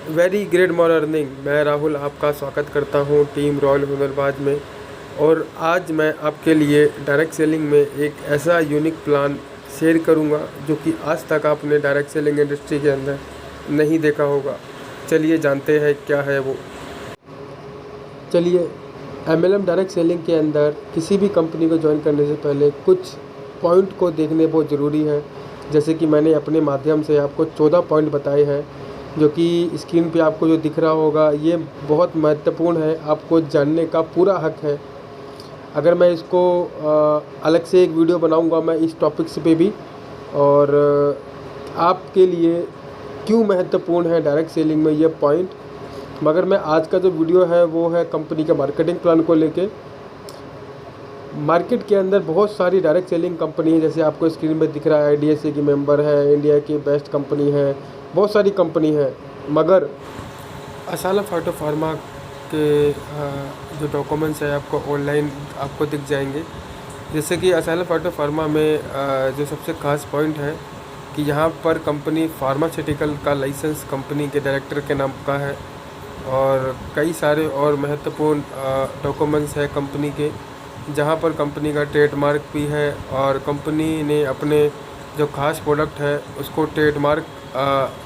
Very great morning. मैं राहुल आपका स्वागत करता हूं टीम रॉयल हुनरबाज में। और आज मैं आपके लिए डायरेक्ट सेलिंग में एक ऐसा यूनिक प्लान शेयर करूंगा जो कि आज तक आपने डायरेक्ट सेलिंग इंडस्ट्री के अंदर नहीं देखा होगा। चलिए जानते हैं क्या है वो। चलिए, MLM डायरेक्ट सेलिंग के अंदर किसी भी कंपनी को ज्वाइन करने से पहले कुछ पॉइंट को देखने बहुत ज़रूरी है। जैसे कि मैंने अपने माध्यम से आपको 14 पॉइंट बताए हैं, जो कि स्क्रीन पे आपको जो दिख रहा होगा ये बहुत महत्वपूर्ण है, आपको जानने का पूरा हक है। अगर मैं इसको अलग से एक वीडियो बनाऊंगा मैं इस टॉपिक्स पे भी, और आपके लिए क्यों महत्वपूर्ण है डायरेक्ट सेलिंग में ये पॉइंट। मगर मैं आज का जो वीडियो है वो है कंपनी के मार्केटिंग प्लान को लेके। मार्केट के अंदर बहुत सारी डायरेक्ट सेलिंग कंपनी है, जैसे आपको स्क्रीन में दिख रहा है IDSA की मेंबर है, इंडिया की बेस्ट कंपनी है, बहुत सारी कंपनी है। मगर असाला फाइटोफार्मा के जो डॉक्यूमेंट्स है आपको ऑनलाइन आपको दिख जाएंगे। जैसे कि असाला फाइटोफार्मा में जो सबसे खास पॉइंट है कि यहाँ पर कंपनी फार्मास्यूटिकल का लाइसेंस कंपनी के डायरेक्टर के नाम का है, और कई सारे और महत्वपूर्ण डॉक्यूमेंट्स है कंपनी के, जहाँ पर कंपनी का ट्रेडमार्क भी है। और कंपनी ने अपने जो खास प्रोडक्ट है उसको ट्रेडमार्क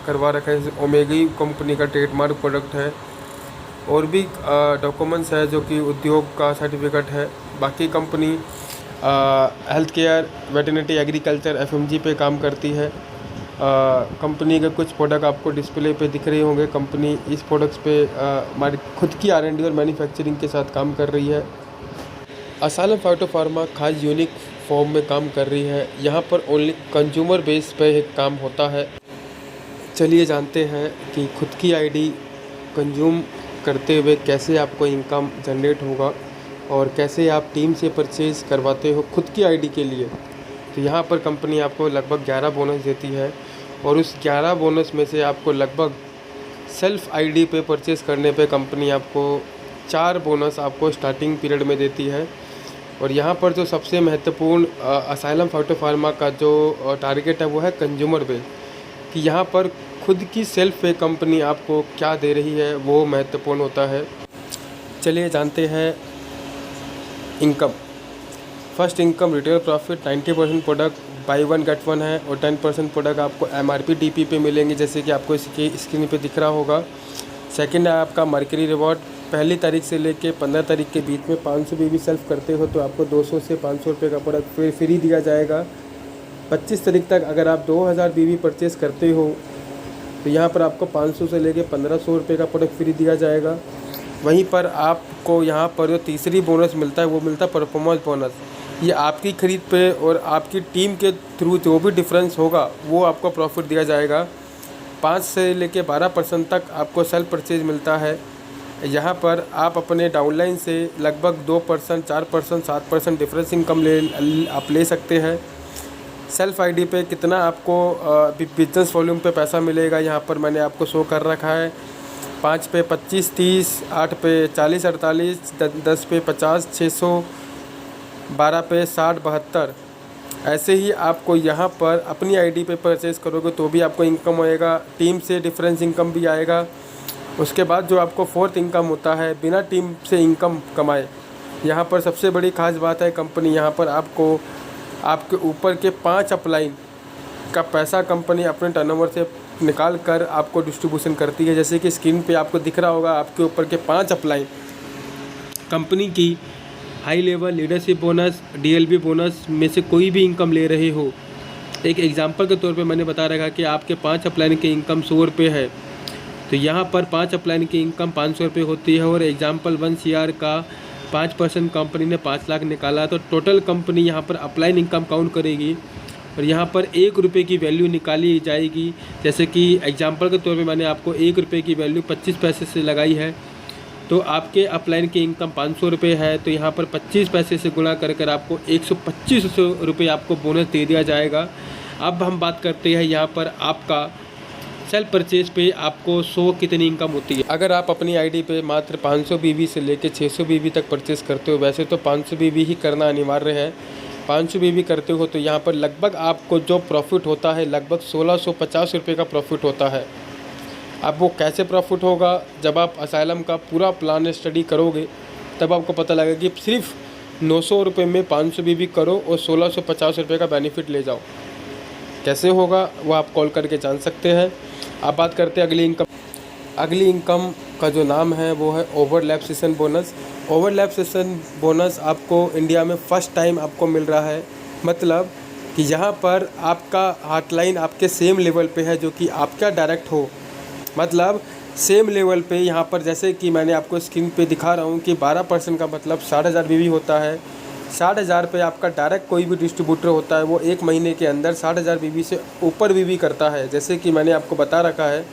करवा रखा है, जैसे ओमेगी कंपनी का ट्रेडमार्क प्रोडक्ट है। और भी डॉक्यूमेंट्स है जो कि उद्योग का सर्टिफिकेट है। बाकी company health care, veterinary, agriculture, FMG पे काम करती है। कंपनी के कुछ प्रोडक्ट आपको डिस्प्ले पे दिख रहे होंगे। कंपनी इस प्रोडक्ट्स पे हमारी खुद की R&D और मैन्युफैक्चरिंग के साथ काम कर रही है। असाला फाइटोफार्मा खास यूनिक फॉर्म में काम कर रही है। यहाँ पर ओनली कंज्यूमर बेस पे एक काम होता है। चलिए जानते हैं कि खुद की ID कंज्यूम करते हुए कैसे आपको इनकम जनरेट होगा और कैसे आप टीम से परचेज़ करवाते हो खुद की ID के लिए। तो यहाँ पर कंपनी आपको लगभग 11 बोनस देती है, और उस 11 बोनस में से आपको लगभग सेल्फ ID पे परचेज़ करने पे कंपनी आपको 4 बोनस आपको स्टार्टिंग पीरियड में देती है। और यहाँ पर जो सबसे महत्वपूर्ण असाइलम फाइटोफार्मा का जो टारगेट है वो है कंज्यूमर बेस, कि यहाँ पर खुद की सेल्फ पे कंपनी आपको क्या दे रही है वो महत्वपूर्ण होता है। चलिए जानते हैं income. First income retail profit 90% product buy 1 get 1 है, और 10% प्रोडक्ट आपको MRP DP पे मिलेंगे, जैसे कि आपको इसके स्क्रीन पे दिख रहा होगा। सेकंड है आपका मर्करी रिवॉर्ड। पहली तारीख से लेके 15 तारीख के बीच में 500 BV सेल्फ करते हो तो आपको 200 से 500 रुपये का प्रोडक्ट फिर फ्री दिया जाएगा। 25 तारीख तक अगर आप 2000 BV परचेज़ करते हो तो यहाँ पर आपको 500 से लेके 1500 रुपये का प्रोडक्ट फ्री दिया जाएगा। वहीं पर आपको यहाँ पर जो तीसरी बोनस मिलता है वो मिलता है परफॉर्मेंस बोनस। ये आपकी खरीद पे और आपकी टीम के थ्रू जो भी डिफरेंस होगा वो आपको प्रॉफिट दिया जाएगा। 5 से लेके 12% तक आपको सेल्फ परचेज मिलता है। यहाँ पर आप अपने डाउनलाइन से लगभग 2%, 4%, 7% डिफरेंस इनकम आप ले सकते हैं। सेल्फ ID पे कितना आपको बिजनेस वॉल्यूम पे पैसा मिलेगा यहाँ पर मैंने आपको शो कर रखा है। 5 पे 25, 30, 8 पे 40, 48, 10 पे 50, 600, 12 पे 60, 72। ऐसे ही आपको यहाँ पर अपनी ID पे परचेज़ करोगे तो भी आपको इनकम होएगा, टीम से डिफरेंस इनकम भी आएगा। उसके बाद जो आपको फोर्थ इनकम होता है बिना टीम से इनकम कमाए। यहाँ पर सबसे बड़ी खास बात है कंपनी यहाँ पर आपको आपके ऊपर के 5 अपलाइन का पैसा कंपनी अपने टर्नओवर से निकाल कर आपको डिस्ट्रीब्यूशन करती है। जैसे कि स्क्रीन पे आपको दिख रहा होगा, आपके ऊपर के 5 अपलाइन कंपनी की high level leadership bonus, DLB bonus में से कोई भी इनकम ले रहे हो। एक एग्जांपल के तौर पे मैंने बता रखा कि आपके 5 अपलाइन की इनकम 100 रुपये है, तो यहाँ पर 5 अपलाइन की इनकम 500 रुपये होती है। और एग्जांपल 1 CR का 5% कंपनी ने 5 लाख निकाला, तो टोटल कंपनी यहाँ पर अपलाइन इनकम काउंट करेगी और यहाँ पर 1 रुपये की वैल्यू निकाली जाएगी। जैसे कि एग्जांपल के तौर पे मैंने आपको 1 रुपये की वैल्यू 25 पैसे से लगाई है, तो आपके अपलाइन की इनकम 500 रुपये है, तो यहाँ पर 25 पैसे से गुणा कर कर आपको 125 रुपये आपको बोनस दे दिया जाएगा। अब हम बात करते हैं यहाँ पर आपका सेल्फ परचेज पे आपको 100 कितनी इनकम होती है। अगर आप अपनी ID पे मात्र 500 BV से लेकर 600 BV तक परचेज़ करते हो, वैसे तो 500 BV ही करना अनिवार्य है। 500 BV करते हो तो यहाँ पर लगभग आपको जो प्रॉफिट होता है लगभग 1650 रुपये का प्रॉफिट होता है। अब वो कैसे प्रॉफिट होगा, जब आप असाइलम का पूरा प्लान स्टडी करोगे तब आपको पता लगेगा कि सिर्फ 900 रुपये में 500 बीबी करो और 1650 रुपये का बेनिफिट ले जाओ। कैसे होगा वो आप कॉल करके जान सकते हैं। अब बात करते हैं अगली इनकम। अगली इनकम का जो नाम है वो है overlap session bonus. Overlap session bonus आपको इंडिया में फ़र्स्ट टाइम आपको मिल रहा है। मतलब कि यहाँ पर आपका हॉटलाइन आपके सेम लेवल पे है जो कि आपका डायरेक्ट हो, मतलब सेम लेवल पे यहाँ पर, जैसे कि मैंने आपको स्क्रीन पे दिखा रहा हूँ कि 12% का मतलब 60,000 बीवी होता है। 60,000 पे आपका डायरेक्ट कोई भी डिस्ट्रीब्यूटर होता है वो एक महीने के अंदर 60,000 बीवी से ऊपर बीवी करता है। जैसे कि मैंने आपको बता रखा है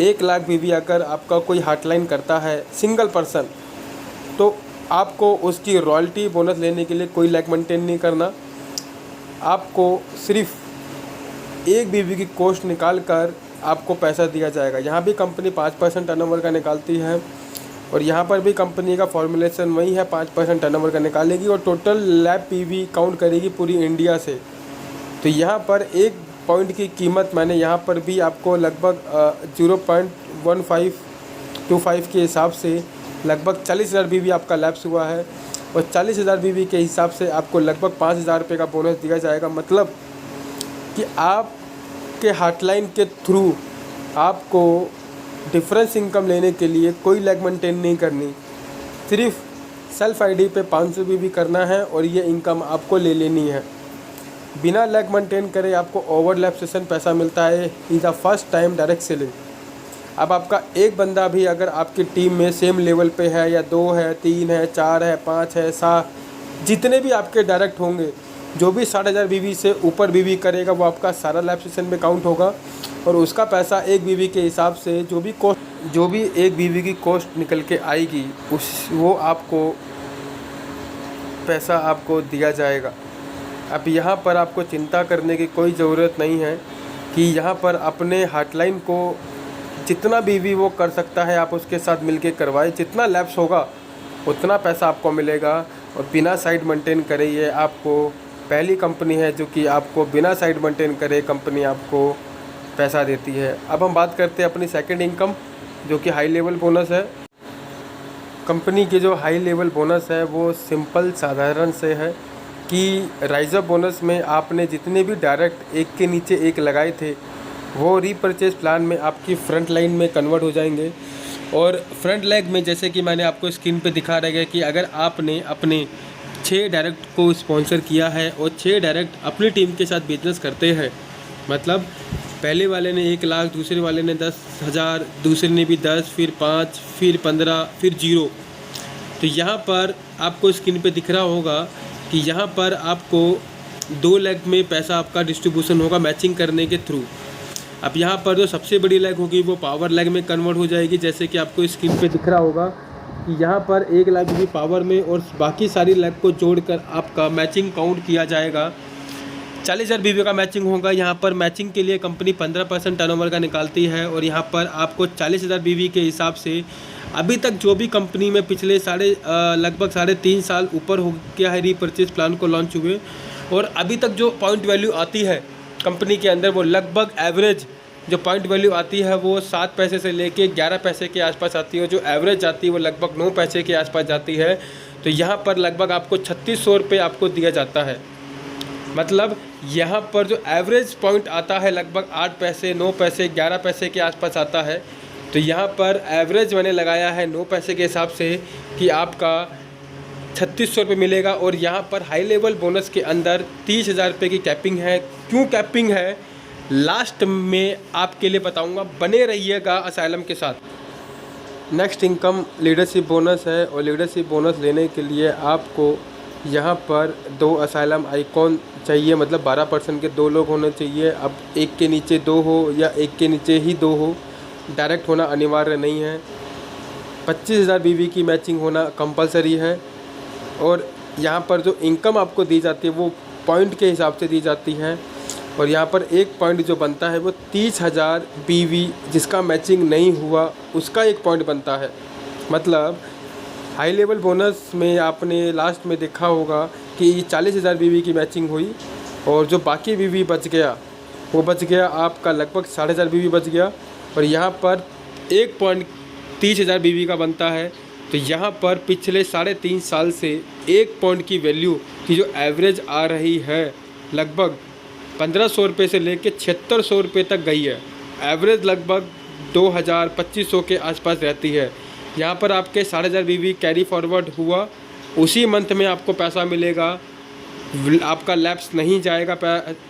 1 लाख बीवी अगर आपका कोई हॉटलाइन करता है सिंगल पर्सन, तो आपको उसकी रॉयल्टी बोनस लेने के लिए कोई लैग मेंटेन नहीं करना। आपको सिर्फ एक बीवी की कॉस्ट निकाल कर आपको पैसा दिया जाएगा। यहाँ भी कंपनी 5% टर्नओवर का निकालती है और यहाँ पर भी कंपनी का फॉर्मूलेशन वही है, 5% टर्नओवर का निकालेगी और टोटल लैब पीवी काउंट करेगी पूरी इंडिया से। तो यहाँ पर एक पॉइंट की कीमत मैंने यहाँ पर भी आपको लगभग 0.1525 के हिसाब से लगभग 40,000 बीवी आपका लैप्स हुआ है और 40,000 बीवी के हिसाब से आपको लगभग 5,000 रुपये का बोनस दिया जाएगा। मतलब कि आपके हॉटलाइन के थ्रू आपको डिफरेंस इनकम लेने के लिए कोई लैग मेंटेन नहीं करनी, सिर्फ सेल्फ आईडी पे 500 बीवी करना है और ये इनकम आपको ले लेनी है बिना लैग मेंटेन करे। आपको ओवरलैप सेशन पैसा मिलता है is the first time direct selling. अब आपका एक बंदा भी अगर आपकी टीम में सेम लेवल पे है या 2 है, 3 है, 4 है, 5 है, 7, जितने भी आपके डायरेक्ट होंगे, जो भी 60,000 बीवी से ऊपर बीवी करेगा वो आपका सारा लैब सेशन में काउंट होगा और उसका पैसा एक बीवी के हिसाब से जो भी एक बीवी की कॉस्ट निकल के आएगी वो आपको पैसा आपको दिया जाएगा। अब यहाँ पर आपको चिंता करने की कोई ज़रूरत नहीं है कि यहाँ पर अपने हॉटलाइन को जितना बीवी वो कर सकता है आप उसके साथ मिलके करवाएं, जितना लैप्स होगा उतना पैसा आपको मिलेगा और बिना साइड मेंटेन करे ये आपको पहली कंपनी है जो कि आपको बिना साइड मेंटेन करे कंपनी आपको पैसा देती है। अब हम बात करते हैं अपनी सेकंड इनकम जो कि हाई लेवल बोनस है। कंपनी के जो हाई लेवल बोनस है वो सिंपल साधारण से है कि राइज अप बोनस में आपने जितने भी डायरेक्ट एक के नीचे एक लगाए थे वो रीपरचेज प्लान में आपकी फ्रंट लाइन में कन्वर्ट हो जाएंगे। और फ्रंट लेग में जैसे कि मैंने आपको स्क्रीन पे दिखा रहा है कि अगर आपने अपने 6 डायरेक्ट को स्पॉन्सर किया है और 6 डायरेक्ट अपनी टीम के साथ बिजनेस करते हैं, मतलब पहले वाले ने 1 लाख, दूसरे वाले ने 10,000, दूसरे ने भी 10, फिर 5, फिर 15, फिर 0। तो यहाँ पर आपको स्क्रीन पे दिख रहा होगा कि यहाँ पर आपको 2 लेग में पैसा आपका डिस्ट्रीब्यूशन होगा मैचिंग करने के थ्रू। अब यहाँ पर जो सबसे बड़ी लेग होगी वो पावर लेग में कन्वर्ट हो जाएगी, जैसे कि आपको स्क्रीन पे दिख रहा होगा कि यहाँ पर 1 लाख भी पावर में और बाकी सारी लेग को जोड़कर आपका मैचिंग काउंट किया जाएगा। 40,000 बीवी का मैचिंग होगा। यहाँ पर मैचिंग के लिए कंपनी 15% टर्नओवर का निकालती है और यहाँ पर आपको 40,000 बीवी के हिसाब से अभी तक जो भी कंपनी में पिछले लगभग 3.5 साल ऊपर हो गया है रीपरचेज प्लान को लॉन्च हुए, और अभी तक जो पॉइंट वैल्यू आती है कंपनी के अंदर वो लगभग एवरेज जो पॉइंट वैल्यू आती है वो 7 पैसे से लेके 11 पैसे के आसपास आती है। जो एवरेज आती है वो लगभग 9 पैसे के आसपास जाती है। तो यहाँ पर लगभग आपको 3600 रुपये आपको दिया जाता है। मतलब यहाँ पर जो एवरेज पॉइंट आता है लगभग 8 पैसे, 9 पैसे, 11 पैसे के आसपास आता है। तो यहाँ पर एवरेज मैंने लगाया है 9 पैसे के हिसाब से कि आपका 3600 रुपये मिलेगा। और यहाँ पर हाई लेवल बोनस के अंदर 30,000 रुपये की कैपिंग है। क्यों कैपिंग है लास्ट में आपके लिए बताऊंगा, बने रहिएगा असाइलम के साथ। नेक्स्ट इनकम लीडरशिप बोनस है और लीडरशिप बोनस लेने के लिए आपको यहाँ पर 2 असाइलम आइकॉन चाहिए, मतलब 12% के 2 लोग होने चाहिए। अब एक के नीचे 2 हो या एक के नीचे ही 2 हो, डायरेक्ट होना अनिवार्य नहीं है। 25,000 बीवी की मैचिंग होना कंपलसरी है। और यहाँ पर जो इनकम आपको दी जाती है वो पॉइंट के हिसाब से दी जाती है। और यहाँ पर एक पॉइंट जो बनता है वो 30,000 बीवी जिसका मैचिंग नहीं हुआ उसका 1 पॉइंट बनता है। मतलब हाई लेवल बोनस में आपने लास्ट में देखा होगा कि 40,000 बीवी की मैचिंग हुई और जो बाकी बीवी बच गया वो बच गया आपका लगभग 6,500 बीवी बच गया। और यहाँ पर 1.30,000 BV का बनता है। तो यहाँ पर पिछले 3.5 साल से 1 पॉइंट की वैल्यू की जो एवरेज आ रही है लगभग 1500 रुपये से लेके 7600 रुपये तक गई है। एवरेज लगभग 2000-2500 के आसपास रहती है। यहाँ पर आपके 1500 BV कैरी फॉरवर्ड हुआ, उसी मंथ में आपको पैसा मिलेगा। आपका लैप्स नहीं जाएगा,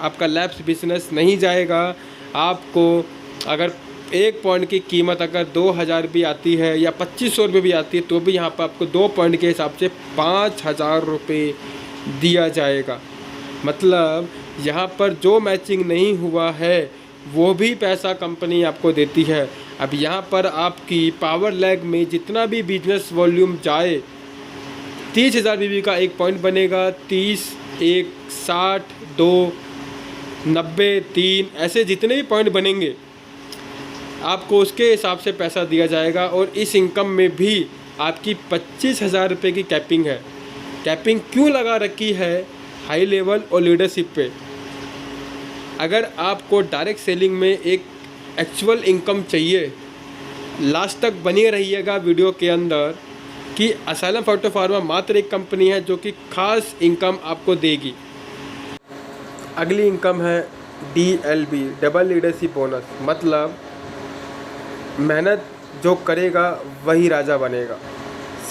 आपका लैप्स बिजनेस नहीं जाएगा। आपको अगर 1 पॉइंट की कीमत अगर 2000 भी आती है या 2500 रुपये भी आती है तो भी यहाँ पर आपको 2 पॉइंट के हिसाब से 5000 रुपये दिया जाएगा। मतलब यहाँ पर जो मैचिंग नहीं हुआ है वो भी पैसा कंपनी आपको देती है। अब यहाँ पर आपकी पावर लैग में जितना भी बिजनेस वॉल्यूम जाए, 30,000 BV का 1 पॉइंट बनेगा, 30, 1, 60, 2, 90, 3 ऐसे जितने भी पॉइंट बनेंगे आपको उसके हिसाब से पैसा दिया जाएगा। और इस इनकम में भी आपकी 25,000 रुपये की कैपिंग है। कैपिंग क्यों लगा रखी है? हाई लेवल और लीडरशिप पे। अगर आपको डायरेक्ट सेलिंग में एक एक्चुअल इनकम चाहिए, लास्ट तक बने रहिएगा वीडियो के अंदर कि असाइलम फाइटोफार्मा मात्र एक कंपनी है जो कि खास इनकम आपको देगी। अगली इनकम है DLB, डबल लीडरशिप बोनस। मतलब मेहनत जो करेगा वही राजा बनेगा,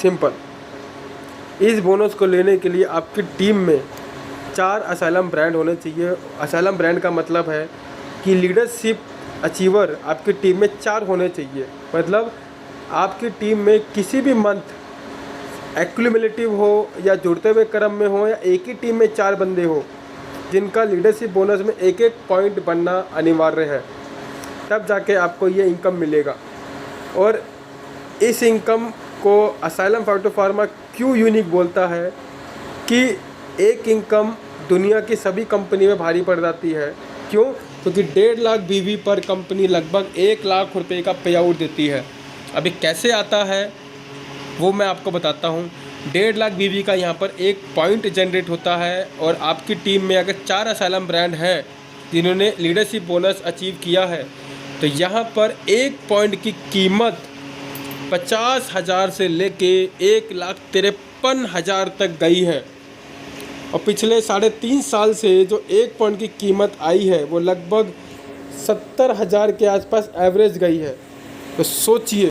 सिंपल। इस बोनस को लेने के लिए आपकी टीम में 4 असाइलम ब्रांड होने चाहिए। असाइलम ब्रांड का मतलब है कि लीडरशिप अचीवर आपकी टीम में 4 होने चाहिए। मतलब आपकी टीम में किसी भी मंथ एक्युमुलेटिव हो या जुड़ते हुए क्रम में हो या एक ही टीम में 4 बंदे हो जिनका लीडरशिप बोनस में 1-1 पॉइंट बनना अनिवार्य है, तब जाके आपको ये इनकम मिलेगा। और इस इनकम को असाइलम फाइटोफार्मा क्यों यूनिक बोलता है कि एक इनकम दुनिया की सभी कंपनी में भारी पड़ जाती है। क्यों? क्योंकि 1.5 लाख BV पर कंपनी लगभग 1 लाख रुपए का पे आउट देती है। अभी कैसे आता है वो मैं आपको बताता हूँ। 1.5 लाख BV का यहाँ पर 1 पॉइंट जनरेट होता है। और आपकी टीम में अगर 4 असाइलम ब्रांड हैं जिन्होंने लीडरशिप बोनस अचीव किया है तो यहाँ पर 1 पॉइंट की कीमत 50,000 से लेके 1,53,000 तक गई है। और पिछले 3.5 साल से जो 1 पॉइंट की कीमत आई है वो लगभग 70,000 के आसपास एवरेज गई है। तो सोचिए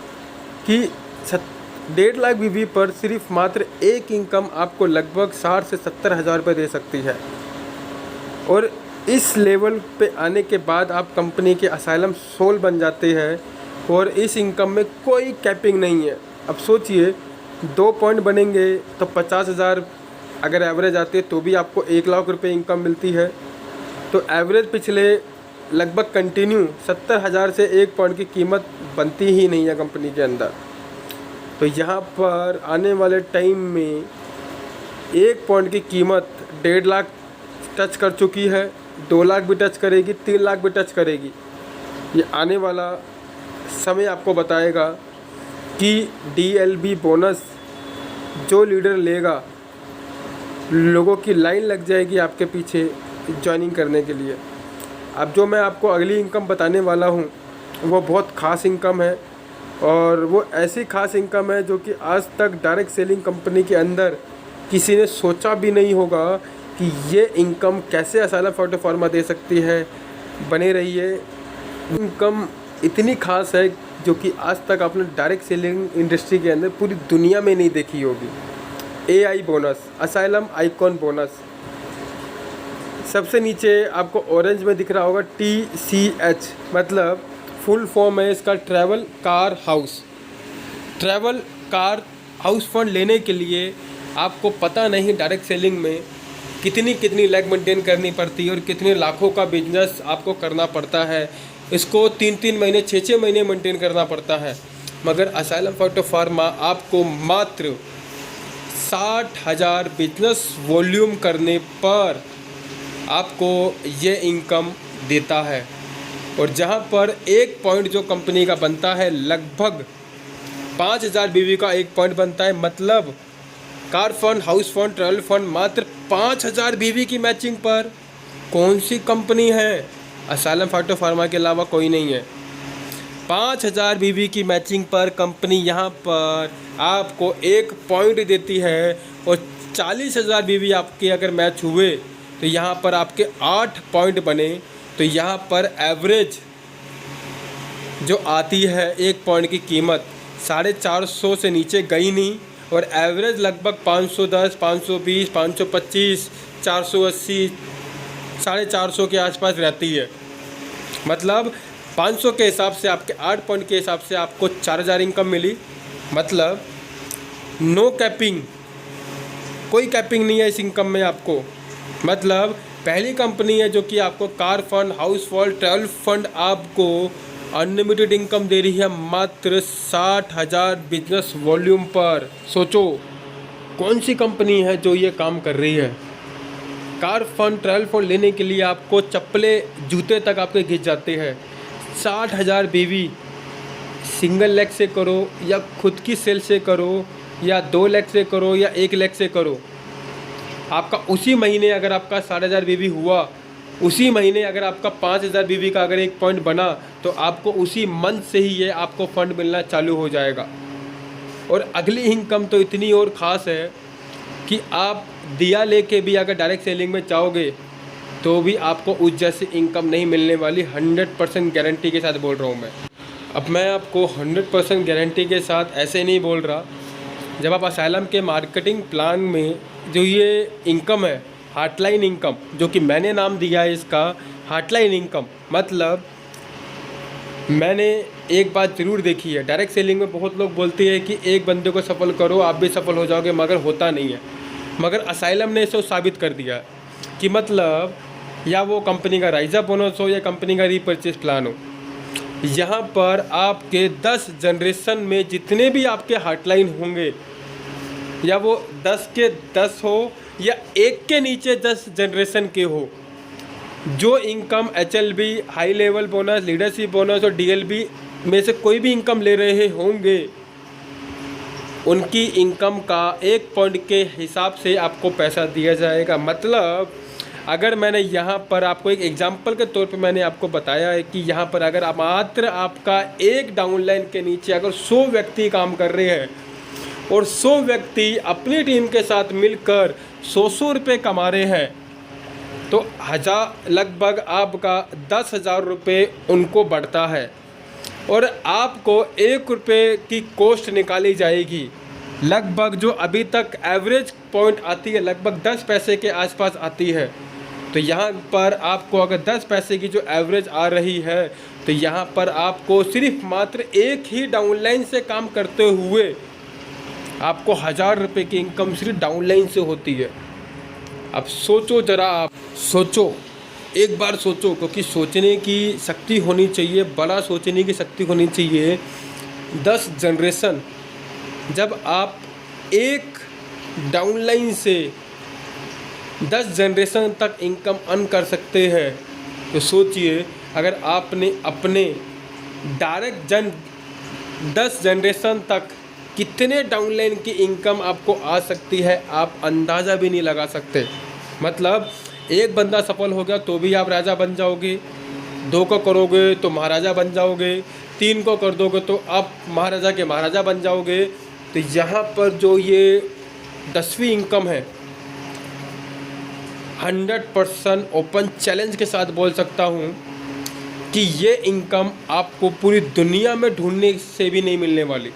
कि 1.5 लाख BV पर सिर्फ मात्र एक इनकम आपको लगभग 60 से 70,000 रुपये दे सकती है। और इस लेवल पे आने के बाद आप कंपनी के असाइलम सोल बन जाते हैं और इस इनकम में कोई कैपिंग नहीं है। अब सोचिए 2 पॉइंट बनेंगे तो 50,000 अगर एवरेज आती है तो भी आपको 1 लाख रुपए इनकम मिलती है। तो एवरेज पिछले लगभग कंटिन्यू 70,000 से 1 पॉइंट की कीमत बनती ही नहीं है कंपनी के अंदर। तो यहाँ पर आने वाले टाइम में 1 पॉइंट की कीमत 1.5 लाख टच कर चुकी है, 2 लाख भी टच करेगी, 3 लाख भी टच करेगी। ये आने वाला समय आपको बताएगा कि DLB बोनस जो लीडर लेगा, लोगों की लाइन लग जाएगी आपके पीछे ज्वाइनिंग करने के लिए। अब जो मैं आपको अगली इनकम बताने वाला हूँ वो बहुत ख़ास इनकम है। और वो ऐसी ख़ास इनकम है जो कि आज तक डायरेक्ट सेलिंग कंपनी के अंदर किसी ने सोचा भी नहीं होगा कि ये इनकम कैसे असाइलम फाइटोफार्मा दे सकती है। बने रहिए, इनकम इतनी ख़ास है जो कि आज तक आपने डायरेक्ट सेलिंग इंडस्ट्री के अंदर पूरी दुनिया में नहीं देखी होगी। AI bonus, asylum icon bonus. सबसे नीचे आपको ऑरेंज में दिख रहा होगा TCH, मतलब फुल फॉर्म है इसका travel car house. Travel car house fund लेने के लिए आपको पता नहीं डायरेक्ट सेलिंग में कितनी लैग मेंटेन करनी पड़ती है और कितने लाखों का बिजनेस आपको करना पड़ता है। इसको 3-3 महीने 6-6 महीने मेंटेन करना पड़ता है। मगर असाइलम फाइटोफार्मा आपको मात्र 60,000 बिजनेस वॉल्यूम करने पर आपको ये इनकम देता है। और जहाँ पर 1 पॉइंट जो कंपनी का बनता है लगभग 5,000 BV का 1 पॉइंट बनता है। मतलब car fund, house fund, travel fund मात्र 5,000 BV की मैचिंग पर कौन सी कंपनी है? असाइलम फाइटोफार्मा के अलावा कोई नहीं है। 5000 बीवी की मैचिंग पर कंपनी यहाँ पर आपको 1 पॉइंट देती है, और 40,000 बीवी आपके अगर मैच हुए तो यहाँ पर आपके 8 पॉइंट बने। तो यहाँ पर एवरेज जो आती है 1 पॉइंट की कीमत 450 से नीचे गई नहीं, और एवरेज लगभग 510, 520, 525, 480, 450 के आसपास रहती है। मतलब 500 के हिसाब से आपके 8 पॉइंट के हिसाब से आपको 4000 इनकम मिली। मतलब नो कैपिंग, कोई कैपिंग नहीं है इस इनकम में आपको। मतलब पहली कंपनी है जो कि आपको car fund, house fund, travel fund आपको अनलिमिटेड इनकम दे रही है मात्र 60,000 बिजनेस वॉल्यूम पर। सोचो कौन सी कंपनी है जो ये काम कर रही है। कार फंड, ट्रैवल फंड लेने के लिए आपको चप्पले, जूते तक आपके घिस जाते हैं। 60,000 बीवी सिंगल लेग से करो या खुद की सेल से करो या 2 लेग से करो या 1 लेग से करो, आपका उसी महीने अगर आपका 60,000 बीवी हुआ, उसी महीने अगर आपका 5,000 बीवी का अगर 1 पॉइंट बना, तो आपको उसी मंथ से ही ये आपको फंड मिलना चालू हो जाएगा। और अगली इनकम तो इतनी और ख़ास है कि आप दिया लेके भी अगर डायरेक्ट सेलिंग में चाहोगे तो भी आपको उस जैसी इनकम नहीं मिलने वाली। 100% गारंटी के साथ बोल रहा हूँ मैं। अब मैं आपको 100% गारंटी के साथ ऐसे नहीं बोल रहा। जब आप असाइलम के मार्केटिंग प्लान में जो ये इनकम है, हॉटलाइन इनकम, जो कि मैंने नाम दिया है इसका हॉटलाइन इनकम, मतलब मैंने एक बात ज़रूर देखी है, डायरेक्ट सेलिंग में बहुत लोग बोलते हैं कि एक बंदे को सफल करो आप भी सफल हो जाओगे, मगर होता नहीं है। मगर असाइलम ने इसे साबित कर दिया कि मतलब या वो कंपनी का राइज अप बोनस हो या कंपनी का रीपरचेज प्लान हो, यहाँ पर आपके 10 जनरेशन में जितने भी आपके हॉटलाइन होंगे, या वो 10 के 10 हो या 1 के नीचे 10 जनरेशन के हो, जो income HLB, high level bonus, leadership bonus और DLB में से कोई भी इनकम ले रहे होंगे, उनकी इनकम का 1 पॉइंट के हिसाब से आपको पैसा दिया जाएगा। मतलब अगर मैंने यहाँ पर आपको एक एग्जांपल के तौर पे मैंने आपको बताया है कि यहाँ पर अगर आप मात्र आपका एक डाउनलाइन के नीचे अगर 100 व्यक्ति काम कर रहे हैं और 100 व्यक्ति अपनी टीम के साथ मिलकर 100 रुपये कमा रहे हैं, तो लगभग आपका 10,000 रुपये उनको बढ़ता है, और आपको 1 रुपये की कॉस्ट निकाली जाएगी। लगभग जो अभी तक एवरेज पॉइंट आती है लगभग 10 पैसे के आसपास आती है। तो यहाँ पर आपको अगर 10 पैसे की जो एवरेज आ रही है, तो यहाँ पर आपको सिर्फ मात्र एक ही डाउनलाइन से काम करते हुए आपको 1,000 रुपये की इनकम सिर्फ डाउनलाइन से होती है। अब सोचो ज़रा, आप सोचो, एक बार सोचो, क्योंकि सोचने की शक्ति होनी चाहिए, बड़ा सोचने की शक्ति होनी चाहिए। 10 जनरेशन जब आप एक डाउनलाइन से 10 जनरेशन तक इनकम अर्न कर सकते हैं, तो सोचिए अगर आपने अपने डायरेक्ट 10 जनरेशन तक कितने डाउनलाइन की इनकम आपको आ सकती है, आप अंदाज़ा भी नहीं लगा सकते। मतलब एक बंदा सफल हो गया तो भी आप राजा बन जाओगे, 2 को करोगे तो महाराजा बन जाओगे, 3 को कर दोगे तो आप महाराजा के महाराजा बन जाओगे। तो यहाँ पर जो ये 10वीं इनकम है, 100% ओपन चैलेंज के साथ बोल सकता हूँ कि ये इनकम आपको पूरी दुनिया में ढूंढने से भी नहीं मिलने वाली।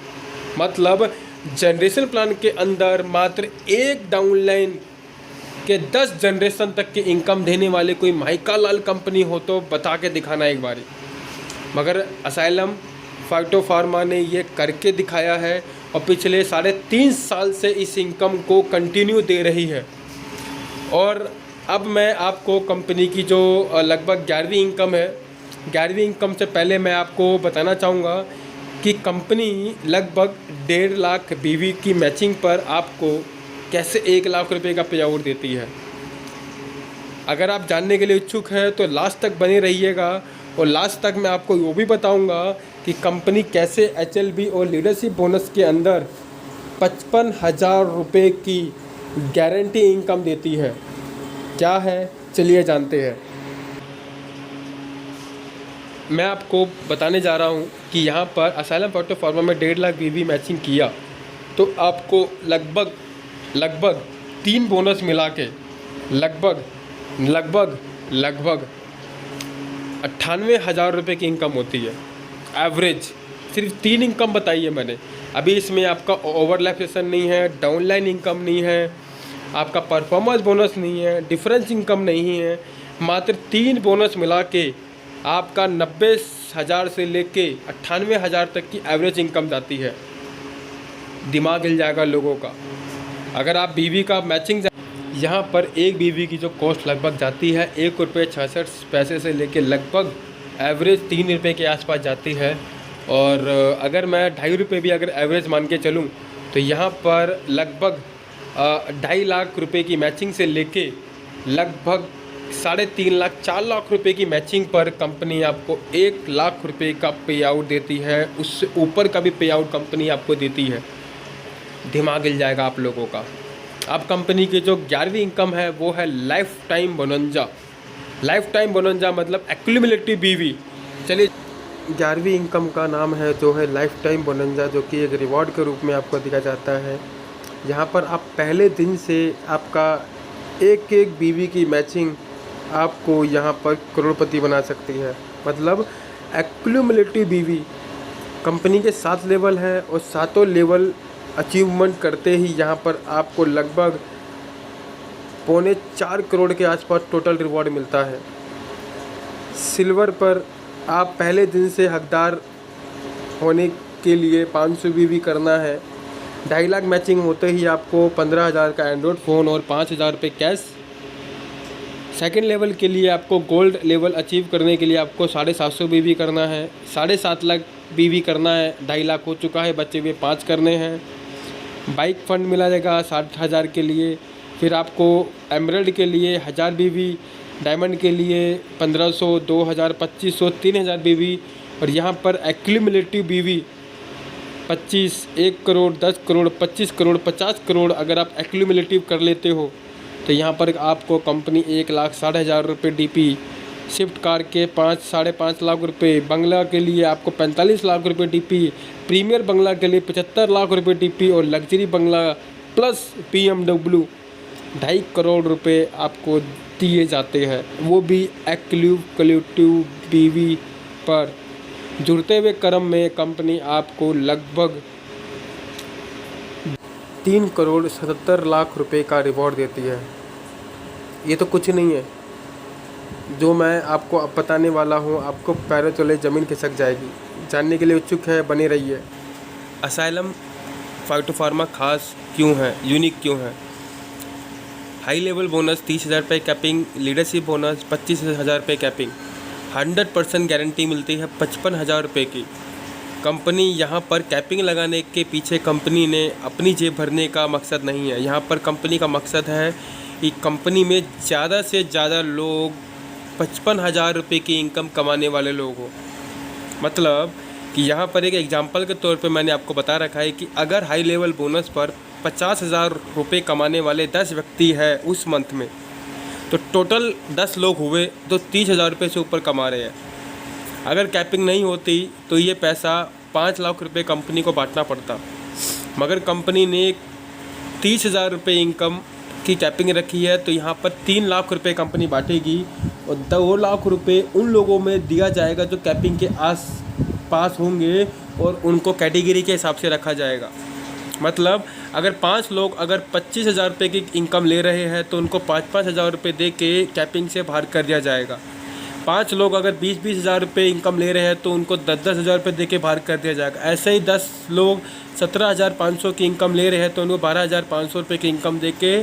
मतलब जनरेशन प्लान के अंदर मात्र एक डाउनलाइन के 10 जनरेशन तक की इनकम देने वाले कोई माइका लाल कंपनी हो तो बता के दिखाना एक बारी। मगर असाइलम फाइटोफार्मा ने ये करके दिखाया है और पिछले 3.5 साल से इस इनकम को कंटिन्यू दे रही है। और अब मैं आपको कंपनी की जो लगभग 11वीं इनकम है, 11वीं इनकम से पहले मैं आपको बताना चाहूँगा कि कंपनी लगभग 1.5 लाख बीवी की मैचिंग पर आपको कैसे 1 लाख रुपए का पे आउट देती है। अगर आप जानने के लिए इच्छुक हैं तो लास्ट तक बने रहिएगा, और लास्ट तक मैं आपको वो भी बताऊंगा कि कंपनी कैसे HLB और लीडरशिप बोनस के अंदर 55,000 रुपये की गारंटी इनकम देती है। क्या है, चलिए जानते हैं। मैं आपको बताने जा रहा हूँ कि यहाँ पर असाइलम फाइटो फार्मा में 1.5 लाख बीवी मैचिंग किया तो आपको लगभग 3 बोनस मिला के लगभग 98,000 रुपये की इनकम होती है एवरेज। सिर्फ 3 इनकम बताई है मैंने। अभी इसमें आपका ओवरलैप सेशन नहीं है, डाउनलाइन इनकम नहीं है, आपका परफॉर्मेंस बोनस नहीं है, डिफरेंस इनकम नहीं है। मात्र 3 बोनस मिला के आपका 90,000 से लेके 98,000 तक की एवरेज इनकम जाती है। दिमाग हिल जाएगा लोगों का। अगर आप बीवी का मैचिंग, यहाँ पर एक बीवी की जो कॉस्ट लगभग जाती है 1 रुपये 66 पैसे से लेके लगभग एवरेज 3 रुपये के आसपास जाती है। और अगर मैं 2.5 रुपये भी अगर एवरेज मान के चलूँ तो यहाँ पर लगभग 2.5 लाख रुपए की मैचिंग से लेके लगभग 3.5 लाख 4 लाख रुपए की मैचिंग पर कंपनी आपको 1 लाख रुपए का पे आउट देती है। उससे ऊपर का भी पे आउट कंपनी आपको देती है। दिमाग हिल जाएगा आप लोगों का। अब कंपनी की जो 11वीं इनकम है वो है लाइफ टाइम बोनंजा। लाइफ टाइम बोनंजा मतलब एक्यूमुलेटिव बीवी। चलिए, 11वीं इनकम का नाम है जो है लाइफ टाइम बोनंजा, जो कि एक रिवॉर्ड के रूप में आपको दिया जाता है। यहाँ पर आप पहले दिन से आपका एक बीवी की मैचिंग आपको यहाँ पर करोड़पति बना सकती है। मतलब एक्यूमुलेटिव बीवी कंपनी के 7 लेवल है और 7 लेवल अचीवमेंट करते ही यहाँ पर आपको लगभग 3.25 करोड़ के आसपास टोटल रिवॉर्ड मिलता है। सिल्वर पर आप पहले दिन से हकदार होने के लिए 500 बीवी करना है। 2.5 लाख मैचिंग होते ही आपको 15,000 का एंड्रॉयड फ़ोन और 5,000 रुपये कैश। सेकेंड लेवल के लिए आपको गोल्ड लेवल अचीव करने के लिए आपको 750 बीवी करना है। 7.5 लाख बीवी करना है। 2.5 लाख हो चुका है, बच्चे हुए 5 करने हैं। बाइक फंड मिला जाएगा 60,000 के लिए। फिर आपको एमरल्ड के लिए 1000 बीवी, डायमंड के लिए 1500, 2000, 2500, 3000 बीवी। और यहाँ पर एक्यूमुलेटिव बीवी 25, 1 करोड़, 10 करोड़, 25 करोड़, 50 करोड़ अगर आप एक्यूमुलेटिव कर लेते हो तो यहाँ पर आपको कंपनी 1,60,000 रुपये डीपी, स्विफ्ट कार के 5-5.5 लाख रुपए, बंगला के लिए आपको 45 लाख रुपए डीपी, प्रीमियर बंगला के लिए 75 लाख रुपए डीपी और लग्जरी बंगला प्लस BMW 2.5 करोड़ रुपए आपको दिए जाते हैं, वो भी एक्यूमुलेटिव बीवी पर। जुड़ते हुए क्रम में कंपनी आपको लगभग 3 करोड़ 77 लाख रुपए का रिवॉर्ड देती है। ये तो कुछ नहीं है जो मैं आपको अब बताने वाला हूँ, आपको पैरों तले ज़मीन खिसक जाएगी। जानने के लिए उत्सुक है, बने रहिए। असाइलम फाइटो फार्मा खास क्यों है, यूनिक क्यों है? हाई लेवल बोनस 30,000 रुपये कैपिंग, लीडरशिप बोनस 25,000 रुपये कैपिंग, 100% गारंटी मिलती है 55,000 रुपये की। कंपनी यहाँ पर कैपिंग लगाने के पीछे कंपनी ने अपनी जेब भरने का मकसद नहीं है। यहाँ पर कंपनी का मकसद है कि कंपनी में ज़्यादा से ज़्यादा लोग 55,000 रुपये की इनकम कमाने वाले लोग हो। मतलब कि यहाँ पर एक एग्जांपल के तौर पे मैंने आपको बता रखा है कि अगर हाई लेवल बोनस पर 50,000 रुपये कमाने वाले 10 व्यक्ति है उस मंथ में, तो टोटल 10 लोग हुए तो 30,000 रुपये से ऊपर कमा रहे हैं। अगर कैपिंग नहीं होती तो ये पैसा 5 लाख रुपये कंपनी को बांटना पड़ता, मगर कंपनी ने 30,000 रुपये इनकम की कैपिंग रखी है, तो यहाँ पर 3 लाख रुपये कंपनी बांटेगी और 2 लाख रुपये उन लोगों में दिया जाएगा जो कैपिंग के आस पास होंगे और उनको कैटेगरी के हिसाब से रखा जाएगा। मतलब अगर 5 लोग अगर 25,000 रुपये की इनकम ले रहे हैं तो उनको 5,000 रुपये दे के कैपिंग से बाहर कर दिया जाएगा। 5 लोग अगर 20,000 रुपये इनकम ले रहे हैं तो उनको 10,000 रुपये दे के बाहर कर दिया जाएगा। ऐसे ही 10 लोग 17,500 की इनकम ले रहे हैं तो उनको 12,500 रुपये की इनकम दे के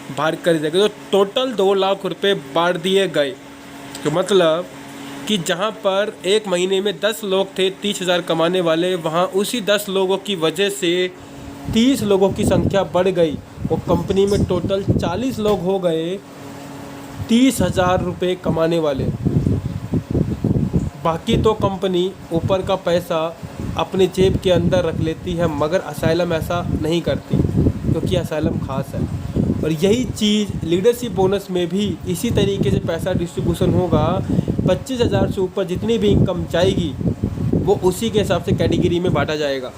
बाहर कर दिया जाएगा। तो टोटल 2 लाख रुपये बांट दिए गए। तो मतलब कि जहाँ पर एक महीने में 10 लोग थे 30,000 कमाने वाले, वहाँ उसी 10 लोगों की वजह से 30 लोगों की संख्या बढ़ गई और कंपनी में टोटल 40 लोग हो गए 30,000 रुपये कमाने वाले। बाकी तो कंपनी ऊपर का पैसा अपने जेब के अंदर रख लेती है, मगर असाइलम ऐसा नहीं करती क्योंकि असाइलम खास है। और यही चीज़ लीडरशिप बोनस में भी इसी तरीके से पैसा डिस्ट्रीब्यूशन होगा 25,000 से ऊपर जितनी भी इनकम जाएगी वो उसी के हिसाब से कैटेगरी में बांटा जाएगा।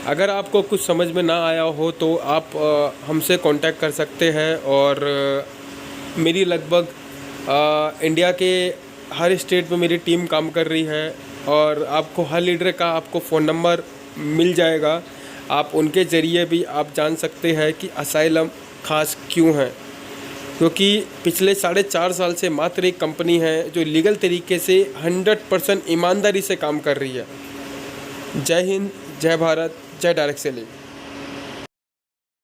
अगर आपको कुछ समझ में ना आया हो तो आप हमसे कांटेक्ट कर सकते हैं। और मेरी लगभग इंडिया के हर स्टेट में मेरी टीम काम कर रही है और आपको हर लीडर का आपको फ़ोन नंबर मिल जाएगा। आप उनके ज़रिए भी आप जान सकते हैं कि असाइलम ख़ास क्यों है, क्योंकि पिछले 4.5 साल से मात्र एक कंपनी है जो लीगल तरीके से 100% ईमानदारी से काम कर रही है। जय हिंद, जय भारत, जय डायरेक्ट सेलिंग।